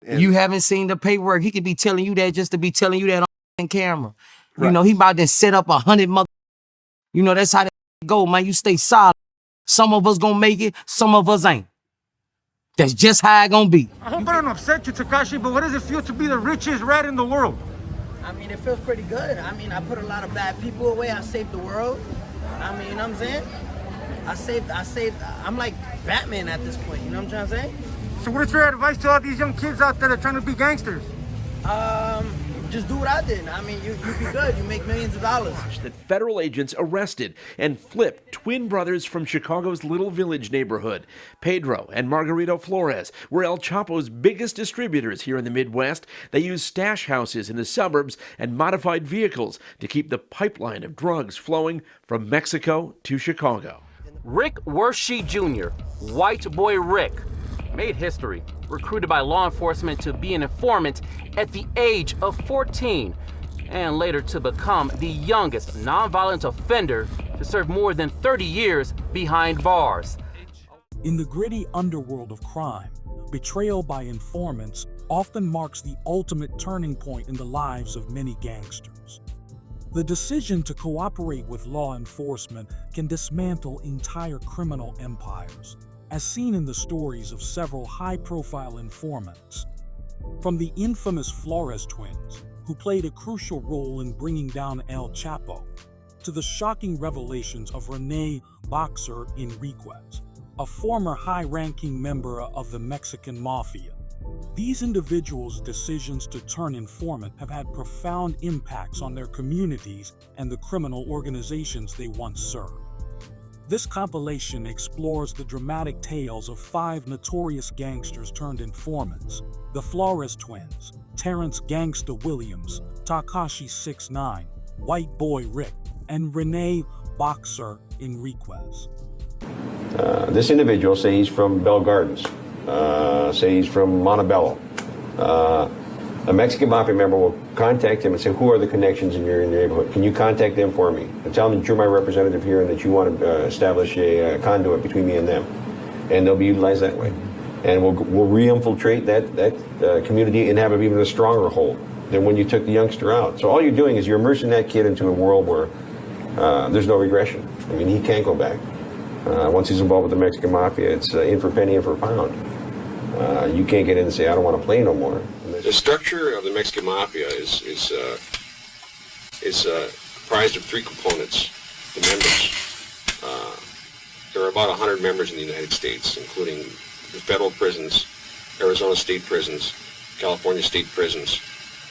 And you haven't seen the paperwork. He could be telling you that just to be telling you that on camera. Right. You know, he about to set up 100 mother. You know, that's how that go, man. You stay solid. Some of us gonna make it, some of us ain't. That's just how it gonna be. I hope I don't upset you, Tekashi, but what does it feel to be the richest rat in the world? I mean, it feels pretty good. I mean, I put a lot of bad people away. I saved the world. I mean, you know what I'm saying? I saved, I'm like Batman at this point, you know what I'm trying to say? So what is your advice to all these young kids out there that are trying to be gangsters? Just do what I did. I mean, you be good. You make millions of dollars. That federal agents arrested and flipped twin brothers from Chicago's Little Village neighborhood. Pedro and Margarito Flores were El Chapo's biggest distributors here in the Midwest. They used stash houses in the suburbs and modified vehicles to keep the pipeline of drugs flowing from Mexico to Chicago. Rick Worshie Jr., white boy Rick, made history, recruited by law enforcement to be an informant at the age of 14, and later to become the youngest nonviolent offender to serve more than 30 years behind bars. In the gritty underworld of crime, betrayal by informants often marks the ultimate turning point in the lives of many gangsters. The decision to cooperate with law enforcement can dismantle entire criminal empires, as seen in the stories of several high-profile informants. From the infamous Flores twins, who played a crucial role in bringing down El Chapo, to the shocking revelations of Renee Enriquez, a former high-ranking member of the Mexican Mafia. These individuals' decisions to turn informant have had profound impacts on their communities and the criminal organizations they once served. This compilation explores the dramatic tales of 5 notorious gangsters turned informants: the Flores twins, Terrence Gangsta Williams, Tekashi 6ix9ine, White Boy Rick, and Renee Enriquez. This individual, say he's from Bell Gardens, say he's from Montebello. A Mexican Mafia member will contact him and say, who are the connections in your neighborhood? Can you contact them for me? And tell them that you're my representative here and that you want to establish a conduit between me and them. And they'll be utilized that way. And we'll re-infiltrate that community and have it even a stronger hold than when you took the youngster out. So all you're doing is you're immersing that kid into a world where there's no regression. I mean, he can't go back. Once he's involved with the Mexican Mafia, it's in for penny, in for pound. You can't get in and say, I don't want to play no more. The structure of the Mexican Mafia is comprised of 3 components. The members. There are about 100 members in the United States, including the federal prisons, Arizona state prisons, California state prisons,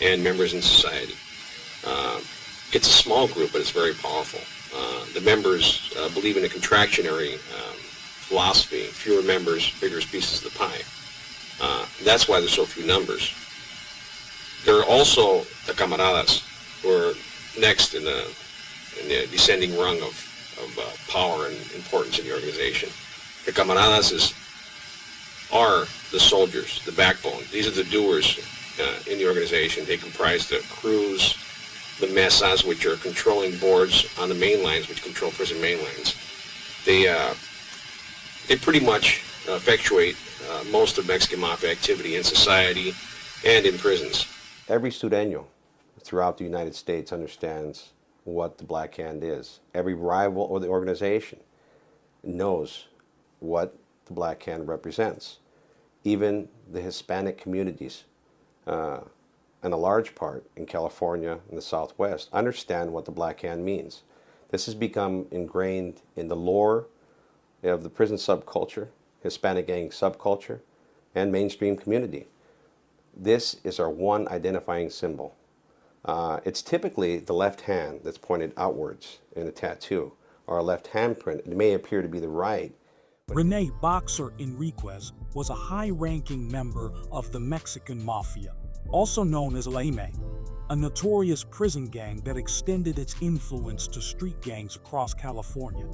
and members in society. It's a small group, but it's very powerful. The members believe in a contractionary philosophy. Fewer members, bigger pieces of the pie. That's why there's so few numbers. There are also the camaradas, who are next in the descending rung of power and importance in the organization. The camaradas are the soldiers, the backbone. These are the doers in the organization. They comprise the crews, the mesas, which are controlling boards on the main lines, which control prison main lines. They pretty much effectuate most of Mexican Mafia activity in society and in prisons. Every Sureño throughout the United States understands what the Black Hand is. Every rival or the organization knows what the Black Hand represents. Even the Hispanic communities, and a large part in California and the Southwest, understand what the Black Hand means. This has become ingrained in the lore of the prison subculture, Hispanic gang subculture, and mainstream community. This is our one identifying symbol. It's typically the left hand that's pointed outwards in a tattoo, or a left handprint. It may appear to be the right. Renee Enriquez was a high-ranking member of the Mexican Mafia, also known as La Ime, a notorious prison gang that extended its influence to street gangs across California.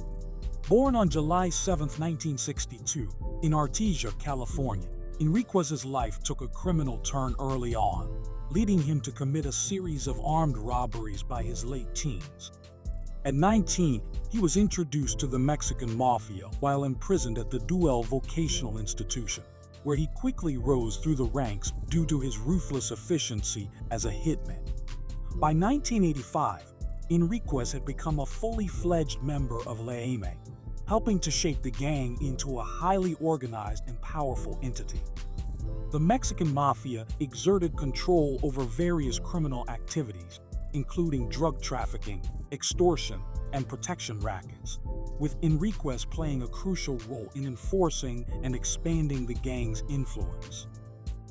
Born on July 7, 1962, in Artesia, California, Enriquez's life took a criminal turn early on, leading him to commit a series of armed robberies by his late teens. At 19, he was introduced to the Mexican Mafia while imprisoned at the Duel Vocational Institution. where he quickly rose through the ranks due to his ruthless efficiency as a hitman. By 1985, Enriquez had become a fully fledged member of Rene, helping to shape the gang into a highly organized and powerful entity. The Mexican Mafia exerted control over various criminal activities, including drug trafficking, extortion, and protection rackets, with Enriquez playing a crucial role in enforcing and expanding the gang's influence.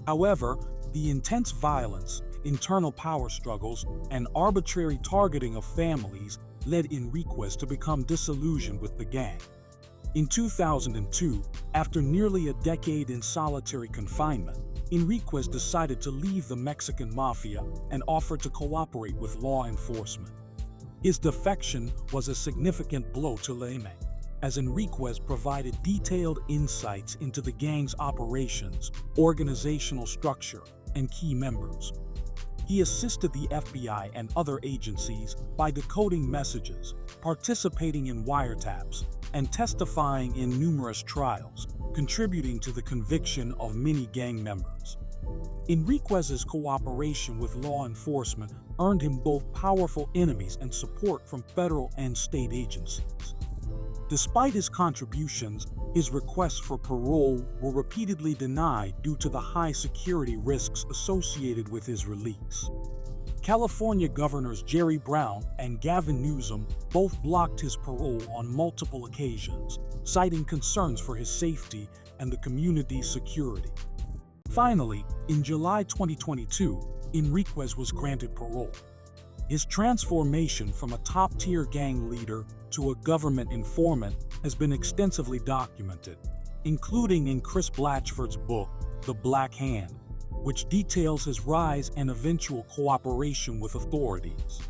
However, the intense violence, internal power struggles, and arbitrary targeting of families led Enriquez to become disillusioned with the gang. In 2002, after nearly a decade in solitary confinement, Enriquez decided to leave the Mexican Mafia and offered to cooperate with law enforcement. His defection was a significant blow to Rene, as Enriquez provided detailed insights into the gang's operations, organizational structure, and key members. He assisted the FBI and other agencies by decoding messages, participating in wiretaps, and testifying in numerous trials, contributing to the conviction of many gang members. Enriquez's cooperation with law enforcement earned him both powerful enemies and support from federal and state agencies. Despite his contributions, his requests for parole were repeatedly denied due to the high security risks associated with his release. California Governors Jerry Brown and Gavin Newsom both blocked his parole on multiple occasions, citing concerns for his safety and the community's security. Finally, in July 2022, Enriquez was granted parole. His transformation from a top-tier gang leader to a government informant has been extensively documented, including in Chris Blatchford's book, The Black Hand, which details his rise and eventual cooperation with authorities.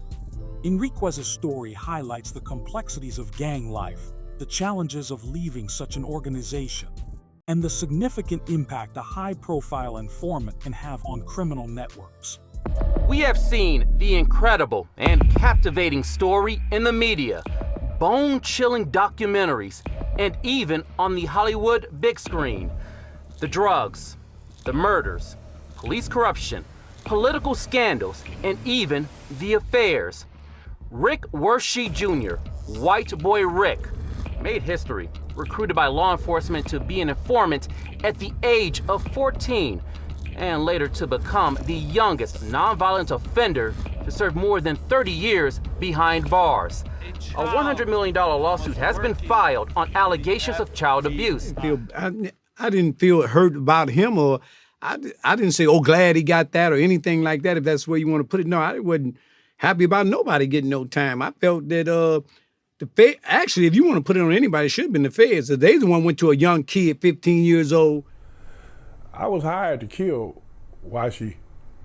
Enriquez's story highlights the complexities of gang life, the challenges of leaving such an organization, and the significant impact a high-profile informant can have on criminal networks. We have seen the incredible and captivating story in the media, bone-chilling documentaries, and even on the Hollywood big screen. The drugs, the murders, police corruption, political scandals, and even the affairs. Rick Wershey Jr., White Boy Rick, made history, recruited by law enforcement to be an informant at the age of 14, and later to become the youngest nonviolent offender to serve more than 30 years behind bars. A $100 million lawsuit has been filed on allegations of child abuse. I didn't feel hurt about him, or I didn't say, oh, glad he got that or anything like that, if that's where you want to put it. No, I wasn't happy about nobody getting no time. I felt that actually, if you want to put it on anybody, it should have been the feds. They the one went to a young kid, 15 years old. I was hired to kill Wershey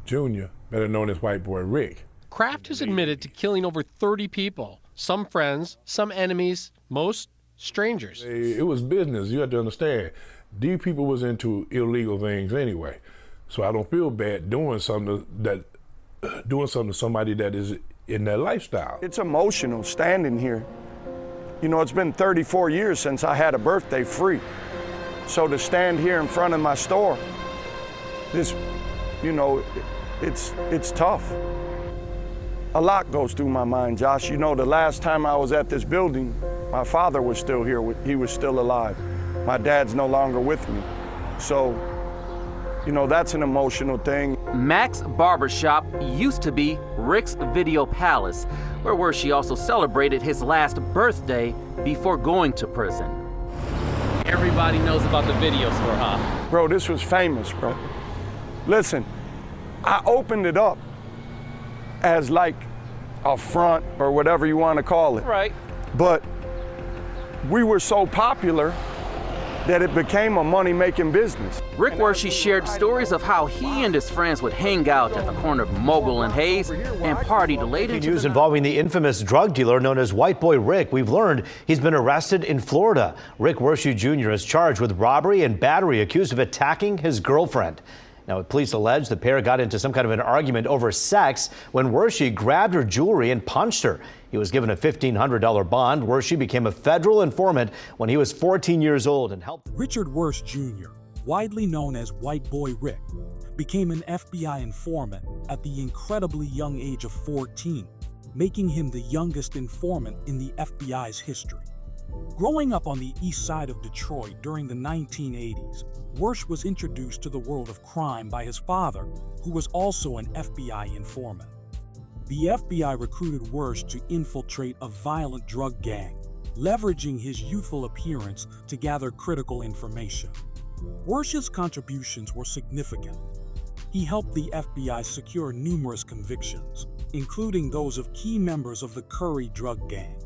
Jr., better known as White Boy Rick. Kraft has admitted to killing over 30 people, some friends, some enemies, most strangers. It was business, you have to understand. These people was into illegal things anyway, so I don't feel bad doing something to somebody that is in their lifestyle. It's emotional standing here. You know, it's been 34 years since I had a birthday free. So to stand here in front of my store, this, you know, it's tough. A lot goes through my mind, Josh. You know, the last time I was at this building, my father was still here. He was still alive. My dad's no longer with me. So, you know, that's an emotional thing. Mac's Barbershop used to be Rick's Video Palace, where Wershey also celebrated his last birthday before going to prison. Everybody knows about the video store, huh? Bro, this was famous, bro. Listen, I opened it up as like a front or whatever you want to call it. Right. But we were so popular that it became a money-making business. Rick Wershey shared stories of how he and his friends would hang out at the corner of Mogul and Hayes and party late into news involving the infamous drug dealer known as White Boy Rick. We've learned he's been arrested in Florida. Rick Wershey Jr. is charged with robbery and battery, accused of attacking his girlfriend. Now, police allege the pair got into some kind of an argument over sex when Wershey grabbed her jewelry and punched her. He was given a $1,500 bond. Wershey became a federal informant when he was 14 years old and helped. Richard Wersh Jr., widely known as White Boy Rick, became an FBI informant at the incredibly young age of 14, making him the youngest informant in the FBI's history. Growing up on the east side of Detroit during the 1980s, Wersch was introduced to the world of crime by his father, who was also an FBI informant. The FBI recruited Wersch to infiltrate a violent drug gang, leveraging his youthful appearance to gather critical information. Wersch's contributions were significant. He helped the FBI secure numerous convictions, including those of key members of the Curry drug gang.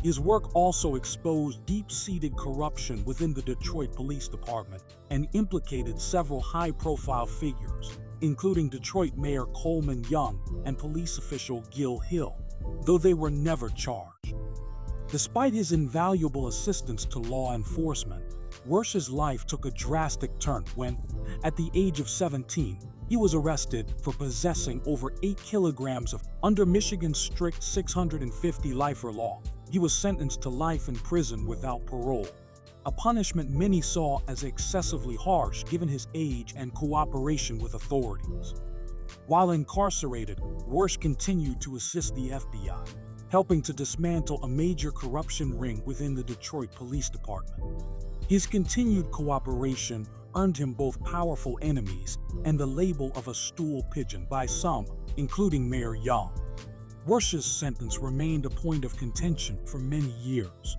His work also exposed deep-seated corruption within the Detroit Police Department and implicated several high-profile figures, including Detroit Mayor Coleman Young and police official Gil Hill, though they were never charged. Despite his invaluable assistance to law enforcement, Wersch's life took a drastic turn when, at the age of 17, he was arrested for possessing over 8 kilograms of under Michigan's strict 650 lifer law. He was sentenced to life in prison without parole, a punishment many saw as excessively harsh given his age and cooperation with authorities. While incarcerated, Wersch continued to assist the FBI, helping to dismantle a major corruption ring within the Detroit Police Department. His continued cooperation earned him both powerful enemies and the label of a stool pigeon by some, including Mayor Young. Wersch's sentence remained a point of contention for many years.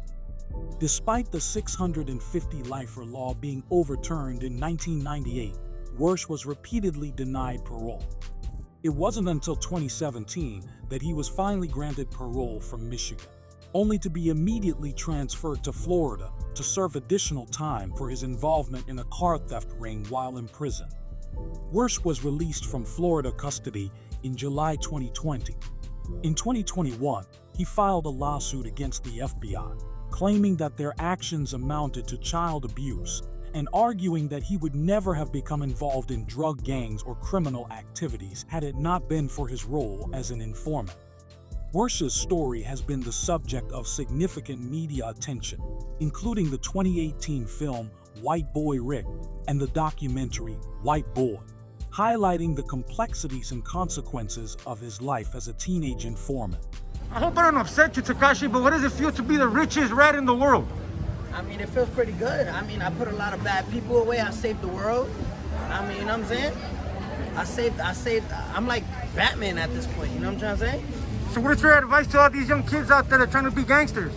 Despite the 650 lifer law being overturned in 1998, Wersch was repeatedly denied parole. It wasn't until 2017 that he was finally granted parole from Michigan, only to be immediately transferred to Florida to serve additional time for his involvement in a car theft ring while in prison. Wersch was released from Florida custody in July 2020. In 2021, he filed a lawsuit against the FBI, claiming that their actions amounted to child abuse and arguing that he would never have become involved in drug gangs or criminal activities had it not been for his role as an informant. Wersch's story has been the subject of significant media attention, including the 2018 film White Boy Rick and the documentary White Boy, highlighting the complexities and consequences of his life as a teenage informant. I hope I don't upset you, Tekashi, but what does it feel to be the richest rat in the world? I mean, it feels pretty good. I mean, I put a lot of bad people away. I saved the world. I mean, you know what I'm saying? I'm like Batman at this point, you know what I'm trying to say? So what's your advice to all these young kids out there that are trying to be gangsters?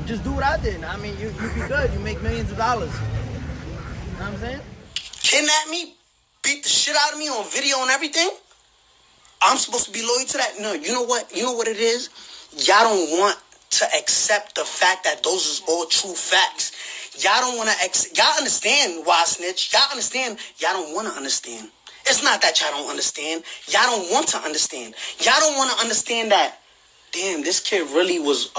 Just do what I did. I mean, you be good. You make millions of dollars. You know what I'm saying? Kidnap me, beat the shit out of me on video and everything? I'm supposed to be loyal to that? No, you know what? You know what it is? Y'all don't want to accept the fact that those is all true facts. Y'all don't want to y'all understand why I snitch. Y'all understand. Y'all don't want to understand. It's not that y'all don't understand. Y'all don't want to understand. Y'all don't want to understand that, damn, this kid really was,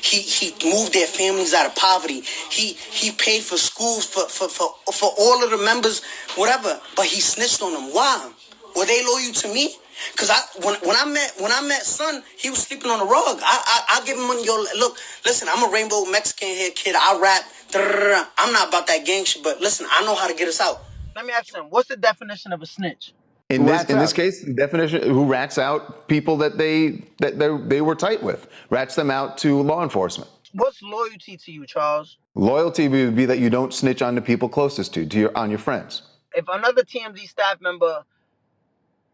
he moved their families out of poverty. He paid for schools for all of the members, whatever, but he snitched on them. Why? Were they loyal to me? Because when I met son, he was sleeping on the rug. I give him money. Yo, look, listen, I'm a rainbow Mexican hair kid. I rap. I'm not about that gang shit, but listen, I know how to get us out. Let me ask you something. What's the definition of a snitch? In this case, the definition: who rats out people that they were tight with, rats them out to law enforcement. What's loyalty to you, Charles? Loyalty would be that you don't snitch on the people closest to your friends. If another TMZ staff member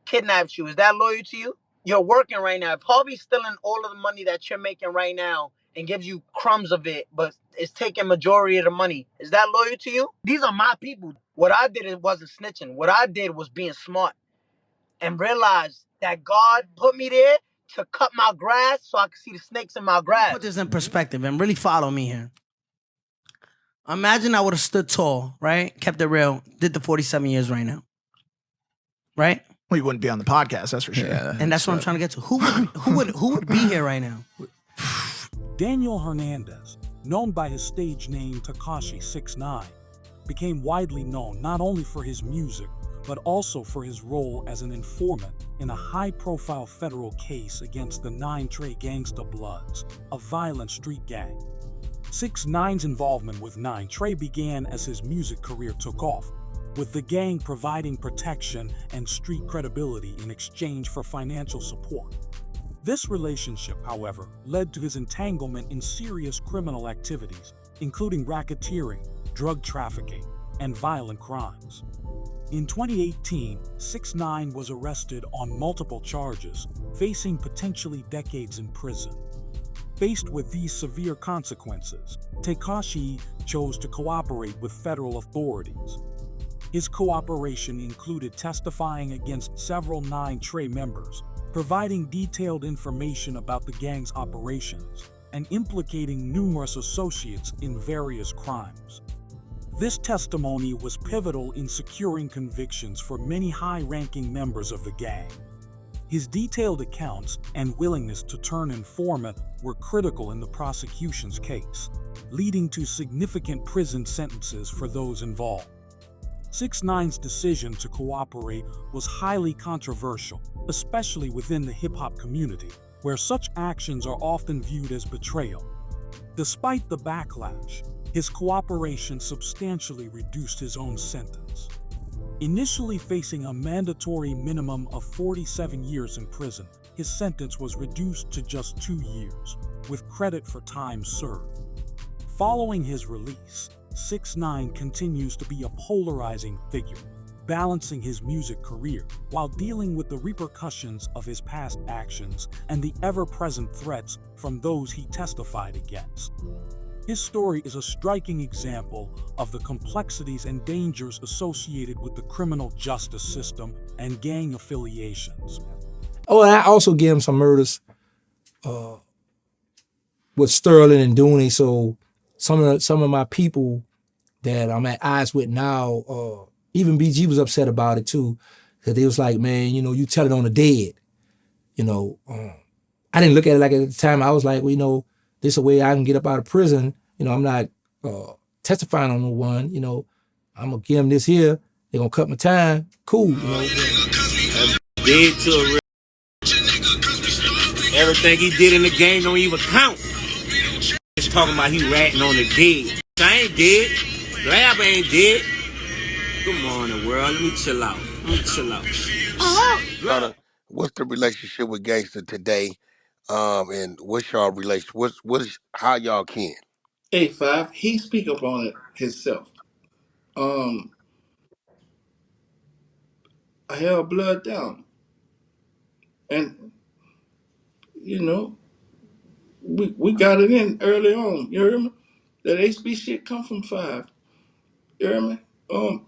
kidnaps you, is that loyal to you? You're working right now. If Harvey's stealing all of the money that you're making right now and gives you crumbs of it, but is taking majority of the money, is that loyal to you? These are my people. What I did wasn't snitching. What I did was being smart and realize that God put me there to cut my grass so I could see the snakes in my grass. Put this in perspective and really follow me here. Imagine I would have stood tall, right? Kept it real, did the 47 years right now. Right? Well, you wouldn't be on the podcast, that's for sure. Yeah, and that's what I'm trying to get to. Who would be here right now? Daniel Hernandez, known by his stage name Tekashi 6ix9ine, became widely known not only for his music, but also for his role as an informant in a high-profile federal case against the Nine Trey Gangsta Bloods, a violent street gang. 6ix9ine's involvement with Nine Trey began as his music career took off, with the gang providing protection and street credibility in exchange for financial support. This relationship, however, led to his entanglement in serious criminal activities, including racketeering, drug trafficking, and violent crimes. In 2018, 6ix9ine was arrested on multiple charges, facing potentially decades in prison. Faced with these severe consequences, Tekashi chose to cooperate with federal authorities. His cooperation included testifying against several Nine Trey members, providing detailed information about the gang's operations, and implicating numerous associates in various crimes. This testimony was pivotal in securing convictions for many high-ranking members of the gang. His detailed accounts and willingness to turn informant were critical in the prosecution's case, leading to significant prison sentences for those involved. 6ix9ine's decision to cooperate was highly controversial, especially within the hip-hop community, where such actions are often viewed as betrayal. Despite the backlash, his cooperation substantially reduced his own sentence. Initially facing a mandatory minimum of 47 years in prison, his sentence was reduced to just 2 years, with credit for time served. Following his release, 6ix9ine continues to be a polarizing figure, balancing his music career while dealing with the repercussions of his past actions and the ever-present threats from those he testified against. His story is a striking example of the complexities and dangers associated with the criminal justice system and gang affiliations. Oh, and I also gave him some murders with Sterling and Dooney. So some of my people that I'm at odds with now, even BG was upset about it too, because they was like, man, you know, you tell it on the dead. You know, I didn't look at it like at the time. I was like, well, you know, this is a way I can get up out of prison. You know, I'm not testifying on no one. You know, I'm gonna give them this here. They're gonna cut my time. Cool. You know. Dead to a real. Everything he did in the game don't even count. He's talking about he ratting on the dead. I ain't dead. Lab ain't dead. Come on, the world. Let me chill out. Brother, what's the relationship with Gangsta today? And what's y'all relation? How y'all can? 8-5, he speak up on it himself. I held blood down. And, you know, we got it in early on. You hear me? That HB shit come from 5. You hear me?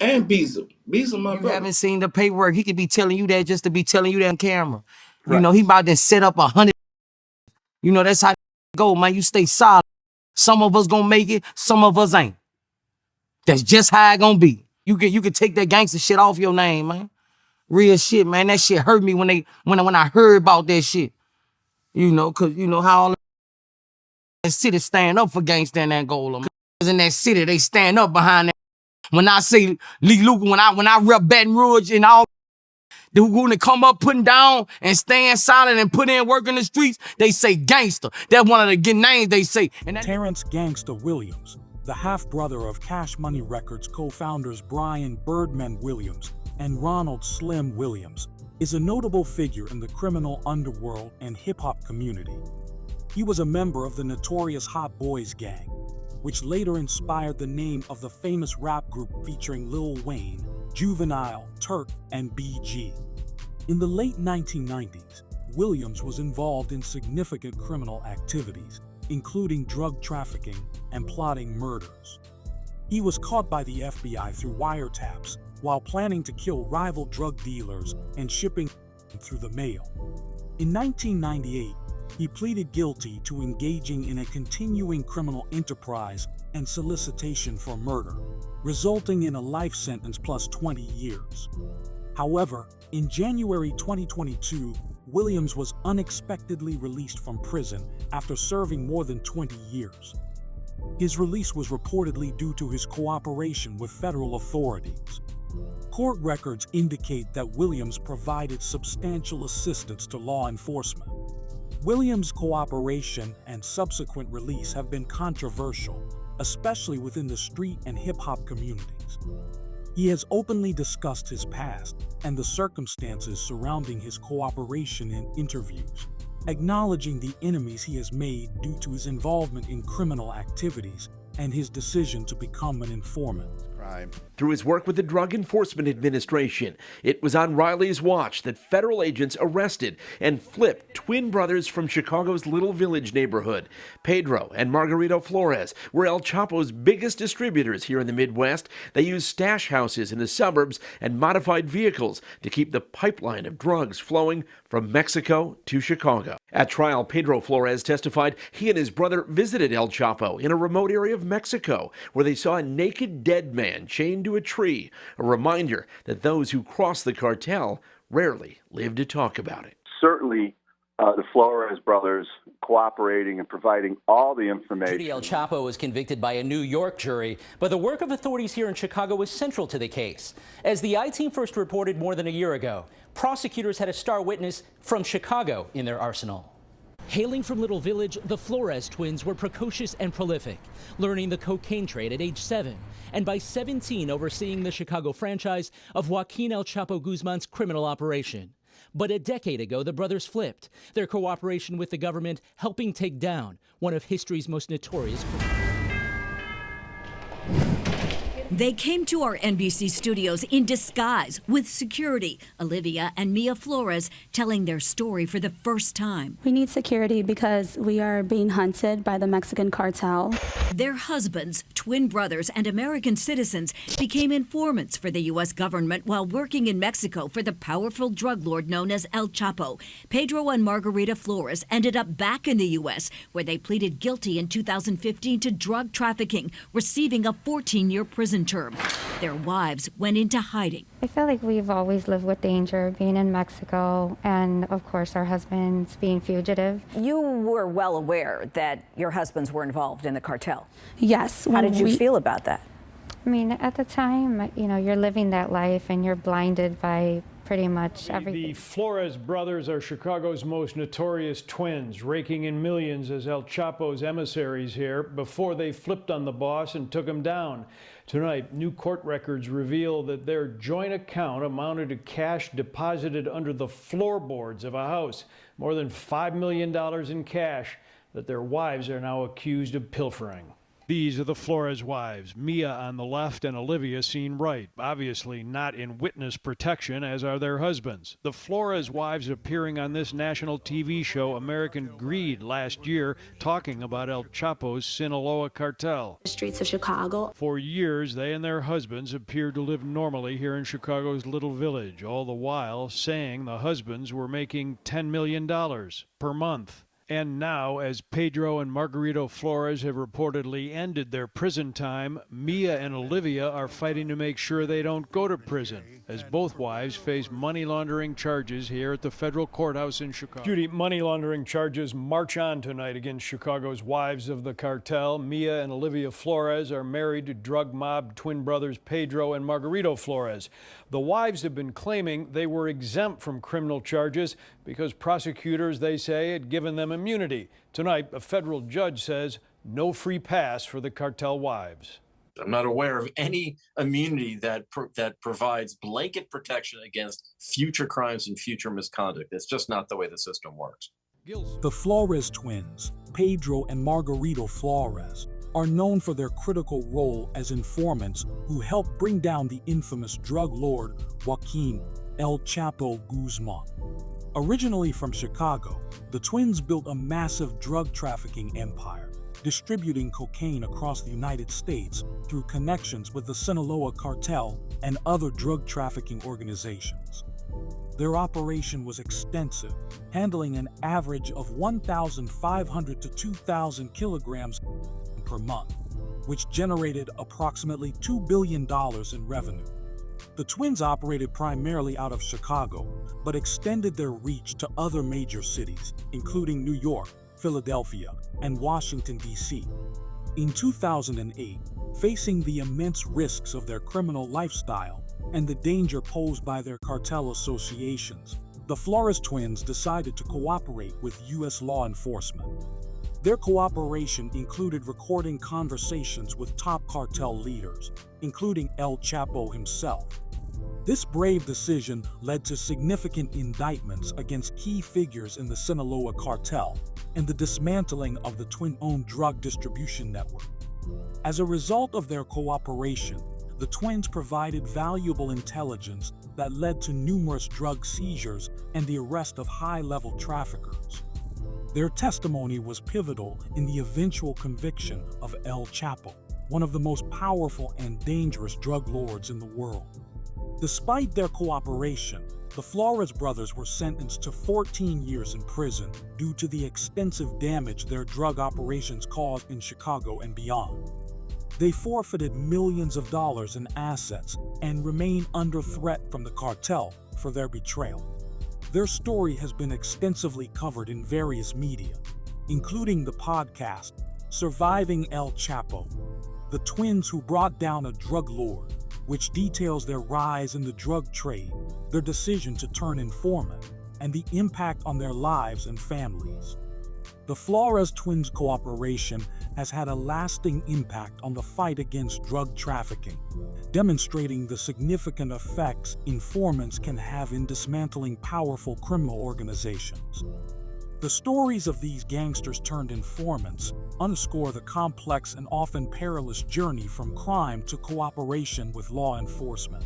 And Beezel. Beezel, my brother. You haven't seen the paperwork. He could be telling you that just to be telling you that on camera. Right. You know, he about to set up 100. You know, that's how it go, man. You stay solid. Some of us gonna make it, some of us ain't. That's just how it gonna be. You can take that gangster shit off your name, man. Real shit, man. That shit hurt me when I heard about that shit. You know, cause you know how all that city stand up for gangsta in Angola. Man. In that city, they stand up behind that. When I say Lee Luke, when I rep Baton Rouge and all, they want to come up, putting down and staying silent and put in work in the streets, they say gangster. That's one of the good names they say. And Terrence Gangsta Williams, the half-brother of Cash Money Records co-founders Brian Birdman Williams and Ronald Slim Williams, is a notable figure in the criminal underworld and hip-hop community. He was a member of the notorious Hot Boys gang, which later inspired the name of the famous rap group featuring Lil Wayne, Juvenile, Turk, and BG. In the late 1990s, Williams was involved in significant criminal activities, including drug trafficking and plotting murders. He was caught by the FBI through wiretaps while planning to kill rival drug dealers and shipping through the mail. In 1998, he pleaded guilty to engaging in a continuing criminal enterprise and solicitation for murder, resulting in a life sentence plus 20 years. However, in January 2022, Williams was unexpectedly released from prison after serving more than 20 years. His release was reportedly due to his cooperation with federal authorities. Court records indicate that Williams provided substantial assistance to law enforcement. Williams' cooperation and subsequent release have been controversial, especially within the street and hip-hop communities. He has openly discussed his past and the circumstances surrounding his cooperation in interviews, acknowledging the enemies he has made due to his involvement in criminal activities and his decision to become an informant. Through his work with the Drug Enforcement Administration, it was on Riley's watch that federal agents arrested and flipped twin brothers from Chicago's Little Village neighborhood. Pedro and Margarito Flores were El Chapo's biggest distributors here in the Midwest. They used stash houses in the suburbs and modified vehicles to keep the pipeline of drugs flowing from Mexico to Chicago. At trial, Pedro Flores testified he and his brother visited El Chapo in a remote area of Mexico where they saw a naked dead man chained to a tree, a reminder that those who cross the cartel rarely live to talk about it. Certainly, the Flores brothers cooperating and providing all the information. Judy El Chapo was convicted by a New York jury, but the work of authorities here in Chicago was central to the case. As the I-Team first reported more than a year ago, prosecutors had a star witness from Chicago in their arsenal. Hailing from Little Village, the Flores twins were precocious and prolific, learning the cocaine trade at age 7, and by 17 overseeing the Chicago franchise of Joaquin El Chapo Guzman's criminal operation. But a decade ago, the brothers flipped, their cooperation with the government helping take down one of history's most notorious criminals. They came to our NBC studios in disguise with security, Olivia and Mia Flores telling their story for the first time. We need security because we are being hunted by the Mexican cartel. Their husbands, twin brothers, and American citizens became informants for the U.S. government while working in Mexico for the powerful drug lord known as El Chapo. Pedro and Margarita Flores ended up back in the U.S., where they pleaded guilty in 2015 to drug trafficking, receiving a 14-year prison term. Their wives went into hiding. I feel like we've always lived with danger, being in Mexico, and of course our husbands being fugitive. You were well aware that your husbands were involved in the cartel. Yes. How did you feel about that? I mean, at the time, you know, you're living that life and you're blinded by pretty much everything. The Flores brothers are Chicago's most notorious twins, raking in millions as El Chapo's emissaries here before they flipped on the boss and took him down. Tonight, new court records reveal that their joint account amounted to cash deposited under the floorboards of a house, more than $5 million in cash that their wives are now accused of pilfering. These are the Flores wives, Mia on the left and Olivia seen right, obviously not in witness protection, as are their husbands. The Flores wives appearing on this national TV show American Greed last year, talking about El Chapo's Sinaloa cartel. The streets of Chicago. For years, they and their husbands appeared to live normally here in Chicago's Little Village, all the while saying the husbands were making $10 million per month. And now, as Pedro and Margarito Flores have reportedly ended their prison time, Mia and Olivia are fighting to make sure they don't go to prison, as both wives face money laundering charges here at the federal courthouse in Chicago. Judy, money laundering charges march on tonight against Chicago's wives of the cartel. Mia and Olivia Flores are married to drug mob twin brothers Pedro and Margarito Flores. The wives have been claiming they were exempt from criminal charges because prosecutors, they say, had given them immunity. Tonight, a federal judge says no free pass for the cartel wives. I'm not aware of any immunity that provides blanket protection against future crimes and future misconduct. It's just not the way the system works. The Flores twins, Pedro and Margarito Flores, are known for their critical role as informants who helped bring down the infamous drug lord Joaquin El Chapo Guzman. Originally from Chicago, the twins built a massive drug trafficking empire, distributing cocaine across the United States through connections with the Sinaloa cartel and other drug trafficking organizations. Their operation was extensive, handling an average of 1,500 to 2,000 kilograms per month, which generated approximately $2 billion in revenue. The twins operated primarily out of Chicago, but extended their reach to other major cities, including New York, Philadelphia, and Washington, D.C. In 2008, facing the immense risks of their criminal lifestyle and the danger posed by their cartel associations, the Flores twins decided to cooperate with U.S. law enforcement. Their cooperation included recording conversations with top cartel leaders, including El Chapo himself. This brave decision led to significant indictments against key figures in the Sinaloa cartel and the dismantling of the twin-owned drug distribution network. As a result of their cooperation, the twins provided valuable intelligence that led to numerous drug seizures and the arrest of high-level traffickers. Their testimony was pivotal in the eventual conviction of El Chapo, one of the most powerful and dangerous drug lords in the world. Despite their cooperation, the Flores brothers were sentenced to 14 years in prison due to the extensive damage their drug operations caused in Chicago and beyond. They forfeited millions of dollars in assets and remain under threat from the cartel for their betrayal. Their story has been extensively covered in various media, including the podcast Surviving El Chapo, The Twins Who Brought Down a Drug Lord, which details their rise in the drug trade, their decision to turn informant, and the impact on their lives and families. The Flores twins' cooperation has had a lasting impact on the fight against drug trafficking, demonstrating the significant effects informants can have in dismantling powerful criminal organizations. The stories of these gangsters turned informants underscore the complex and often perilous journey from crime to cooperation with law enforcement.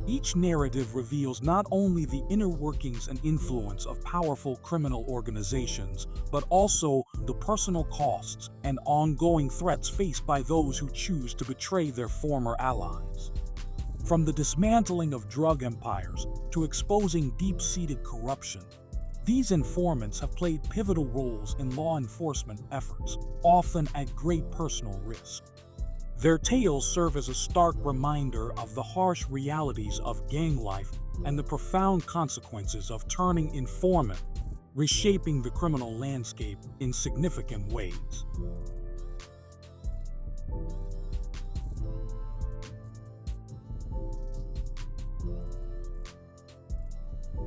Each narrative reveals not only the inner workings and influence of powerful criminal organizations, but also the personal costs and ongoing threats faced by those who choose to betray their former allies. From the dismantling of drug empires to exposing deep-seated corruption, these informants have played pivotal roles in law enforcement efforts, often at great personal risk. Their tales serve as a stark reminder of the harsh realities of gang life and the profound consequences of turning informant, reshaping the criminal landscape in significant ways.